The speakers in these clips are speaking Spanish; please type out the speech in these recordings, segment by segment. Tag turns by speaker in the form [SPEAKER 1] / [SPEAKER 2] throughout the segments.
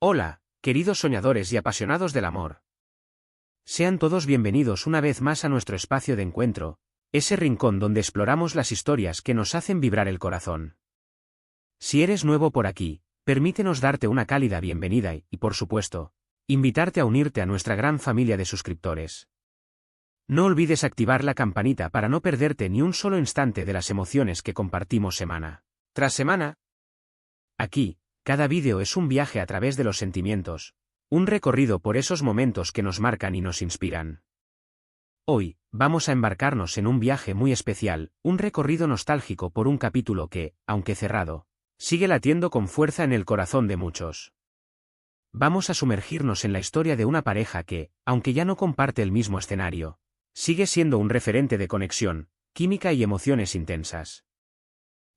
[SPEAKER 1] Hola, queridos soñadores y apasionados del amor. Sean todos bienvenidos una vez más a nuestro espacio de encuentro, ese rincón donde exploramos las historias que nos hacen vibrar el corazón. Si eres nuevo por aquí, permítenos darte una cálida bienvenida y, por supuesto, invitarte a unirte a nuestra gran familia de suscriptores. No olvides activar la campanita para no perderte ni un solo instante de las emociones que compartimos semana tras semana. Aquí, cada vídeo es un viaje a través de los sentimientos, un recorrido por esos momentos que nos marcan y nos inspiran. Hoy, vamos a embarcarnos en un viaje muy especial, un recorrido nostálgico por un capítulo que, aunque cerrado, sigue latiendo con fuerza en el corazón de muchos. Vamos a sumergirnos en la historia de una pareja que, aunque ya no comparte el mismo escenario, sigue siendo un referente de conexión, química y emociones intensas.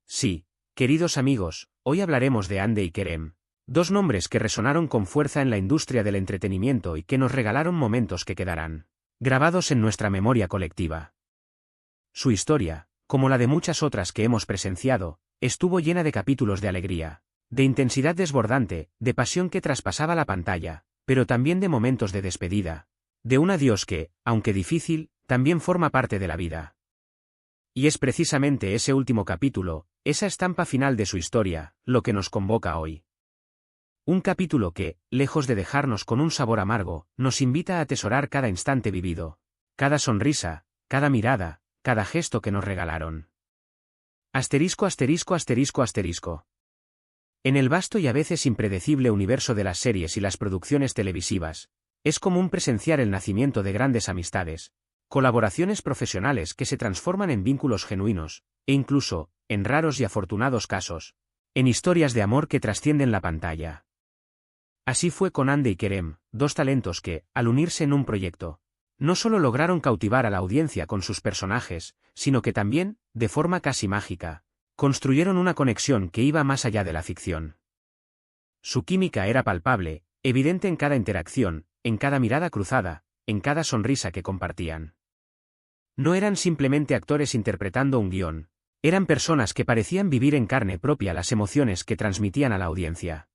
[SPEAKER 1] Sí, queridos amigos, hoy hablaremos de Hande y Kerem, dos nombres que resonaron con fuerza en la industria del entretenimiento y que nos regalaron momentos que quedarán grabados en nuestra memoria colectiva. Su historia, como la de muchas otras que hemos presenciado, estuvo llena de capítulos de alegría, de intensidad desbordante, de pasión que traspasaba la pantalla, pero también de momentos de despedida, de un adiós que, aunque difícil, también forma parte de la vida. Y es precisamente ese último capítulo, esa estampa final de su historia, lo que nos convoca hoy. Un capítulo que, lejos de dejarnos con un sabor amargo, nos invita a atesorar cada instante vivido, cada sonrisa, cada mirada, cada gesto que nos regalaron. Asterisco, asterisco, asterisco, asterisco. En el vasto y a veces impredecible universo de las series y las producciones televisivas, es común presenciar el nacimiento de grandes amistades, colaboraciones profesionales que se transforman en vínculos genuinos, e incluso, en raros y afortunados casos, en historias de amor que trascienden la pantalla. Así fue con Hande y Kerem, dos talentos que, al unirse en un proyecto, no solo lograron cautivar a la audiencia con sus personajes, sino que también, de forma casi mágica, construyeron una conexión que iba más allá de la ficción. Su química era palpable, evidente en cada interacción, en cada mirada cruzada, en cada sonrisa que compartían. No eran simplemente actores interpretando un guión, eran personas que parecían vivir en carne propia las emociones que transmitían a la audiencia.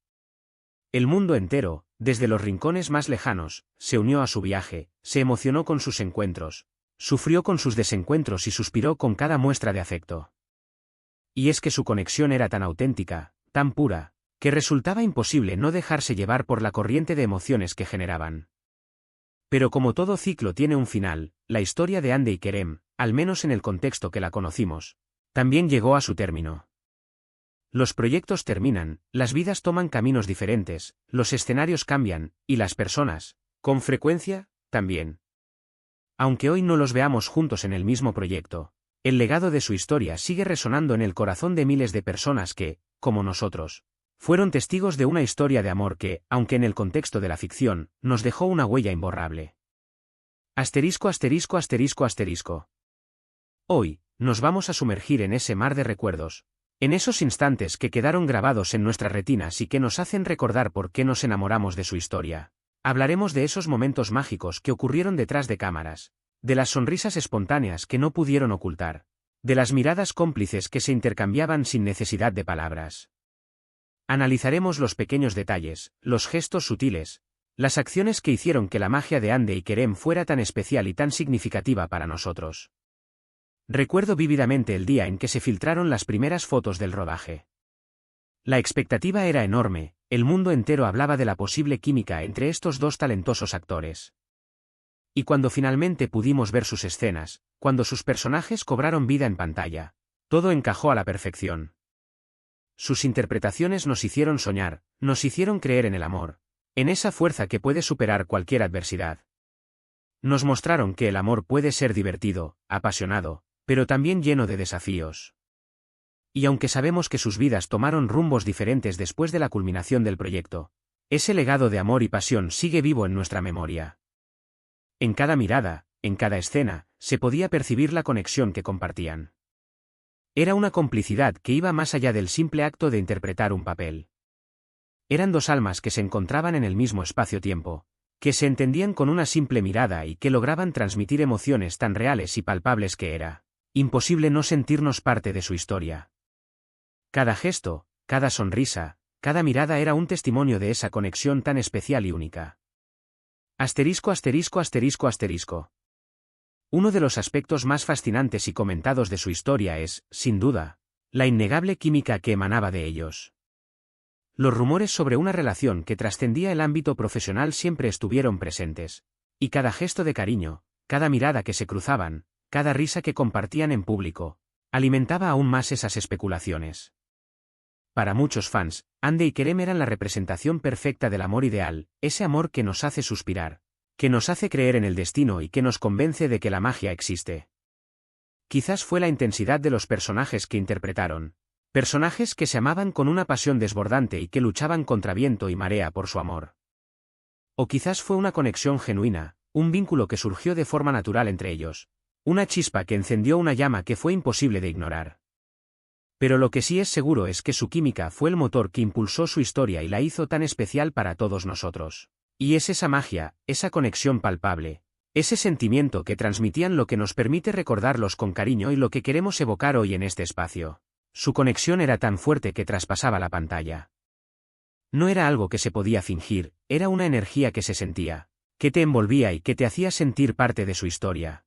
[SPEAKER 1] El mundo entero, desde los rincones más lejanos, se unió a su viaje, se emocionó con sus encuentros, sufrió con sus desencuentros y suspiró con cada muestra de afecto. Y es que su conexión era tan auténtica, tan pura, que resultaba imposible no dejarse llevar por la corriente de emociones que generaban. Pero como todo ciclo tiene un final, la historia de Hande y Kerem, al menos en el contexto que la conocimos, también llegó a su término. Los proyectos terminan, las vidas toman caminos diferentes, los escenarios cambian, y las personas, con frecuencia, también. Aunque hoy no los veamos juntos en el mismo proyecto, el legado de su historia sigue resonando en el corazón de miles de personas que, como nosotros, fueron testigos de una historia de amor que, aunque en el contexto de la ficción, nos dejó una huella imborrable. Asterisco, asterisco, asterisco, asterisco. Hoy, nos vamos a sumergir en ese mar de recuerdos, en esos instantes que quedaron grabados en nuestras retinas y que nos hacen recordar por qué nos enamoramos de su historia. Hablaremos de esos momentos mágicos que ocurrieron detrás de cámaras, de las sonrisas espontáneas que no pudieron ocultar, de las miradas cómplices que se intercambiaban sin necesidad de palabras. Analizaremos los pequeños detalles, los gestos sutiles, las acciones que hicieron que la magia de Hande y Kerem fuera tan especial y tan significativa para nosotros. Recuerdo vívidamente el día en que se filtraron las primeras fotos del rodaje. La expectativa era enorme, el mundo entero hablaba de la posible química entre estos dos talentosos actores. Y cuando finalmente pudimos ver sus escenas, cuando sus personajes cobraron vida en pantalla, todo encajó a la perfección. Sus interpretaciones nos hicieron soñar, nos hicieron creer en el amor, en esa fuerza que puede superar cualquier adversidad. Nos mostraron que el amor puede ser divertido, apasionado, pero también lleno de desafíos. Y aunque sabemos que sus vidas tomaron rumbos diferentes después de la culminación del proyecto, ese legado de amor y pasión sigue vivo en nuestra memoria. En cada mirada, en cada escena, se podía percibir la conexión que compartían. Era una complicidad que iba más allá del simple acto de interpretar un papel. Eran dos almas que se encontraban en el mismo espacio-tiempo, que se entendían con una simple mirada y que lograban transmitir emociones tan reales y palpables que era imposible no sentirnos parte de su historia. Cada gesto, cada sonrisa, cada mirada era un testimonio de esa conexión tan especial y única. Asterisco asterisco asterisco asterisco. Uno de los aspectos más fascinantes y comentados de su historia es, sin duda, la innegable química que emanaba de ellos. Los rumores sobre una relación que trascendía el ámbito profesional siempre estuvieron presentes, y cada gesto de cariño, cada mirada que se cruzaban, cada risa que compartían en público, alimentaba aún más esas especulaciones. Para muchos fans, Hande y Kerem eran la representación perfecta del amor ideal, ese amor que nos hace suspirar, que nos hace creer en el destino y que nos convence de que la magia existe. Quizás fue la intensidad de los personajes que interpretaron, personajes que se amaban con una pasión desbordante y que luchaban contra viento y marea por su amor. O quizás fue una conexión genuina, un vínculo que surgió de forma natural entre ellos, una chispa que encendió una llama que fue imposible de ignorar. Pero lo que sí es seguro es que su química fue el motor que impulsó su historia y la hizo tan especial para todos nosotros. Y es esa magia, esa conexión palpable, ese sentimiento que transmitían lo que nos permite recordarlos con cariño y lo que queremos evocar hoy en este espacio. Su conexión era tan fuerte que traspasaba la pantalla. No era algo que se podía fingir, era una energía que se sentía, que te envolvía y que te hacía sentir parte de su historia.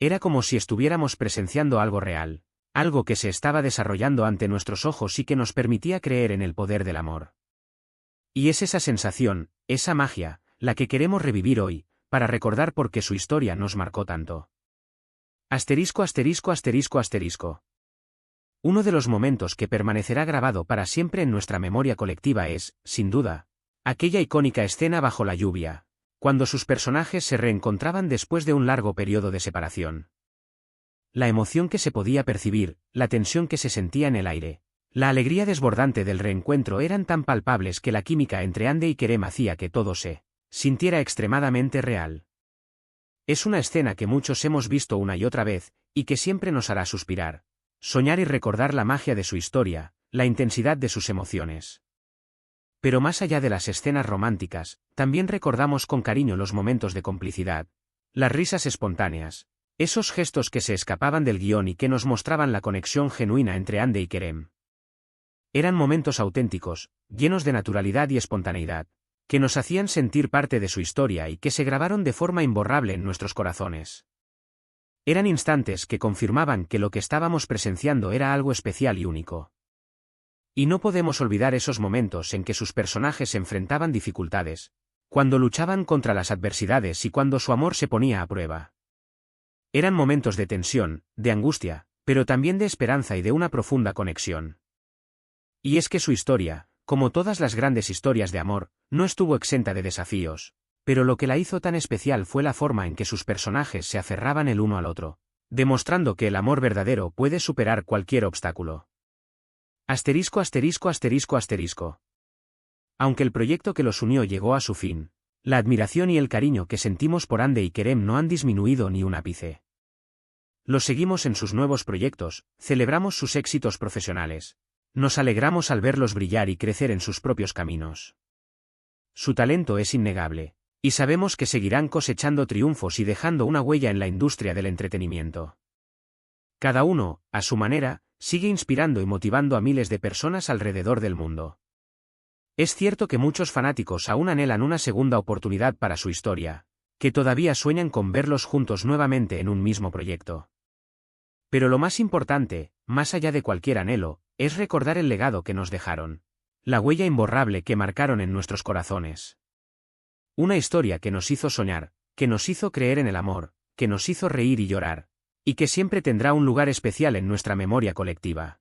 [SPEAKER 1] Era como si estuviéramos presenciando algo real, algo que se estaba desarrollando ante nuestros ojos y que nos permitía creer en el poder del amor. Y es esa sensación, esa magia, la que queremos revivir hoy, para recordar por qué su historia nos marcó tanto. Asterisco asterisco asterisco asterisco. Uno de los momentos que permanecerá grabado para siempre en nuestra memoria colectiva es, sin duda, aquella icónica escena bajo la lluvia, cuando sus personajes se reencontraban después de un largo periodo de separación. La emoción que se podía percibir, la tensión que se sentía en el aire, la alegría desbordante del reencuentro eran tan palpables que la química entre Hande y Kerem hacía que todo se sintiera extremadamente real. Es una escena que muchos hemos visto una y otra vez, y que siempre nos hará suspirar, soñar y recordar la magia de su historia, la intensidad de sus emociones. Pero más allá de las escenas románticas, también recordamos con cariño los momentos de complicidad, las risas espontáneas, esos gestos que se escapaban del guión y que nos mostraban la conexión genuina entre Hande y Kerem. Eran momentos auténticos, llenos de naturalidad y espontaneidad, que nos hacían sentir parte de su historia y que se grabaron de forma imborrable en nuestros corazones. Eran instantes que confirmaban que lo que estábamos presenciando era algo especial y único. Y no podemos olvidar esos momentos en que sus personajes enfrentaban dificultades, cuando luchaban contra las adversidades y cuando su amor se ponía a prueba. Eran momentos de tensión, de angustia, pero también de esperanza y de una profunda conexión. Y es que su historia, como todas las grandes historias de amor, no estuvo exenta de desafíos, pero lo que la hizo tan especial fue la forma en que sus personajes se aferraban el uno al otro, demostrando que el amor verdadero puede superar cualquier obstáculo. Asterisco asterisco asterisco asterisco. Aunque el proyecto que los unió llegó a su fin, la admiración y el cariño que sentimos por Hande y Kerem no han disminuido ni un ápice. Los seguimos en sus nuevos proyectos, celebramos sus éxitos profesionales. Nos alegramos al verlos brillar y crecer en sus propios caminos. Su talento es innegable, y sabemos que seguirán cosechando triunfos y dejando una huella en la industria del entretenimiento. Cada uno, a su manera, sigue inspirando y motivando a miles de personas alrededor del mundo. Es cierto que muchos fanáticos aún anhelan una segunda oportunidad para su historia, que todavía sueñan con verlos juntos nuevamente en un mismo proyecto. Pero lo más importante, más allá de cualquier anhelo, es recordar el legado que nos dejaron, la huella imborrable que marcaron en nuestros corazones. Una historia que nos hizo soñar, que nos hizo creer en el amor, que nos hizo reír y llorar, y que siempre tendrá un lugar especial en nuestra memoria colectiva.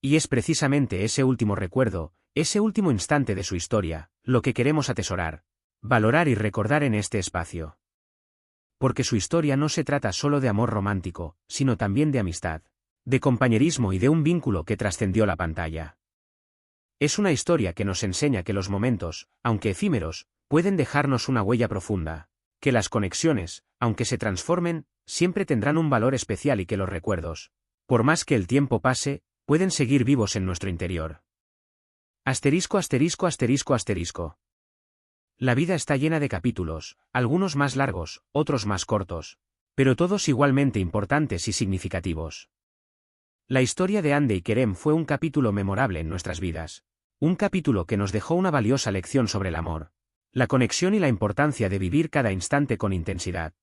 [SPEAKER 1] Y es precisamente ese último recuerdo, ese último instante de su historia, lo que queremos atesorar, valorar y recordar en este espacio. Porque su historia no se trata solo de amor romántico, sino también de amistad, de compañerismo y de un vínculo que trascendió la pantalla. Es una historia que nos enseña que los momentos, aunque efímeros, pueden dejarnos una huella profunda, que las conexiones, aunque se transformen, siempre tendrán un valor especial y que los recuerdos, por más que el tiempo pase, pueden seguir vivos en nuestro interior. Asterisco asterisco asterisco asterisco. La vida está llena de capítulos, algunos más largos, otros más cortos, pero todos igualmente importantes y significativos. La historia de Hande y Kerem fue un capítulo memorable en nuestras vidas, Un capítulo que nos dejó una valiosa lección sobre el amor, la conexión y la importancia de vivir cada instante con intensidad.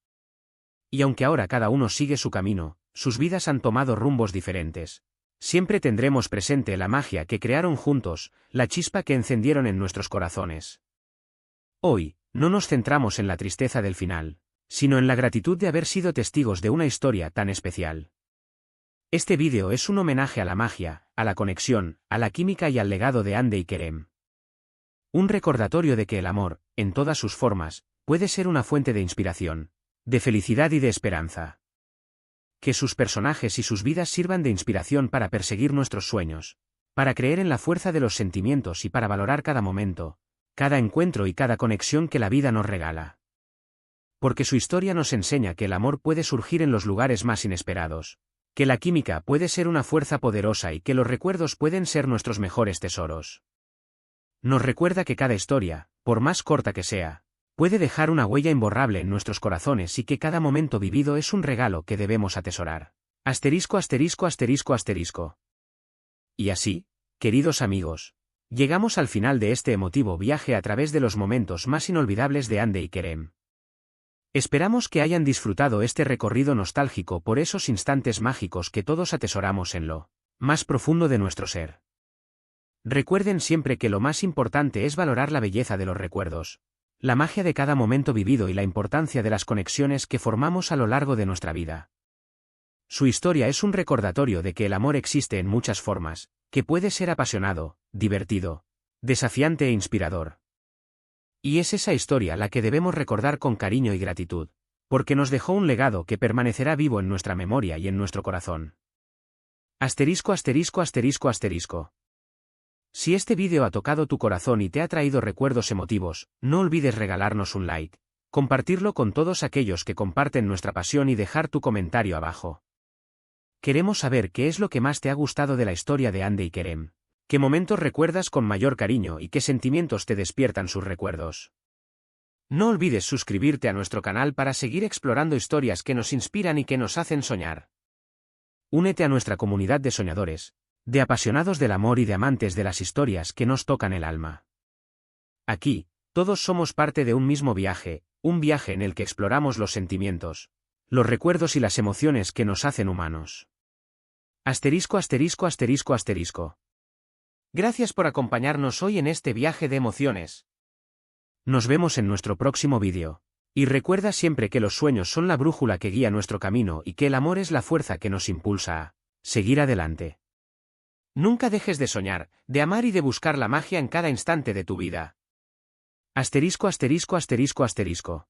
[SPEAKER 1] Y aunque ahora cada uno sigue su camino, sus vidas han tomado rumbos diferentes. Siempre tendremos presente la magia que crearon juntos, la chispa que encendieron en nuestros corazones. Hoy, no nos centramos en la tristeza del final, sino en la gratitud de haber sido testigos de una historia tan especial. Este vídeo es un homenaje a la magia, a la conexión, a la química y al legado de Hande y Kerem. Un recordatorio de que el amor, en todas sus formas, puede ser una fuente de inspiración, de felicidad y de esperanza. Que sus personajes y sus vidas sirvan de inspiración para perseguir nuestros sueños, para creer en la fuerza de los sentimientos y para valorar cada momento, cada encuentro y cada conexión que la vida nos regala. Porque su historia nos enseña que el amor puede surgir en los lugares más inesperados, que la química puede ser una fuerza poderosa y que los recuerdos pueden ser nuestros mejores tesoros. Nos recuerda que cada historia, por más corta que sea, puede dejar una huella imborrable en nuestros corazones y que cada momento vivido es un regalo que debemos atesorar. Asterisco, asterisco, asterisco, asterisco. Y así, queridos amigos, llegamos al final de este emotivo viaje a través de los momentos más inolvidables de Hande y Kerem. Esperamos que hayan disfrutado este recorrido nostálgico por esos instantes mágicos que todos atesoramos en lo más profundo de nuestro ser. Recuerden siempre que lo más importante es valorar la belleza de los recuerdos, la magia de cada momento vivido y la importancia de las conexiones que formamos a lo largo de nuestra vida. Su historia es un recordatorio de que el amor existe en muchas formas, que puede ser apasionado, divertido, desafiante e inspirador. Y es esa historia la que debemos recordar con cariño y gratitud, porque nos dejó un legado que permanecerá vivo en nuestra memoria y en nuestro corazón. Asterisco, asterisco, asterisco, asterisco. Si este vídeo ha tocado tu corazón y te ha traído recuerdos emotivos, no olvides regalarnos un like, compartirlo con todos aquellos que comparten nuestra pasión y dejar tu comentario abajo. Queremos saber qué es lo que más te ha gustado de la historia de Hande y Kerem, qué momentos recuerdas con mayor cariño y qué sentimientos te despiertan sus recuerdos. No olvides suscribirte a nuestro canal para seguir explorando historias que nos inspiran y que nos hacen soñar. Únete a nuestra comunidad de soñadores, de apasionados del amor y de amantes de las historias que nos tocan el alma. Aquí, todos somos parte de un mismo viaje, un viaje en el que exploramos los sentimientos, los recuerdos y las emociones que nos hacen humanos. Asterisco, asterisco, asterisco, asterisco. Gracias por acompañarnos hoy en este viaje de emociones. Nos vemos en nuestro próximo vídeo. Y recuerda siempre que los sueños son la brújula que guía nuestro camino y que el amor es la fuerza que nos impulsa a seguir adelante. Nunca dejes de soñar, de amar y de buscar la magia en cada instante de tu vida. Asterisco, asterisco, asterisco, asterisco.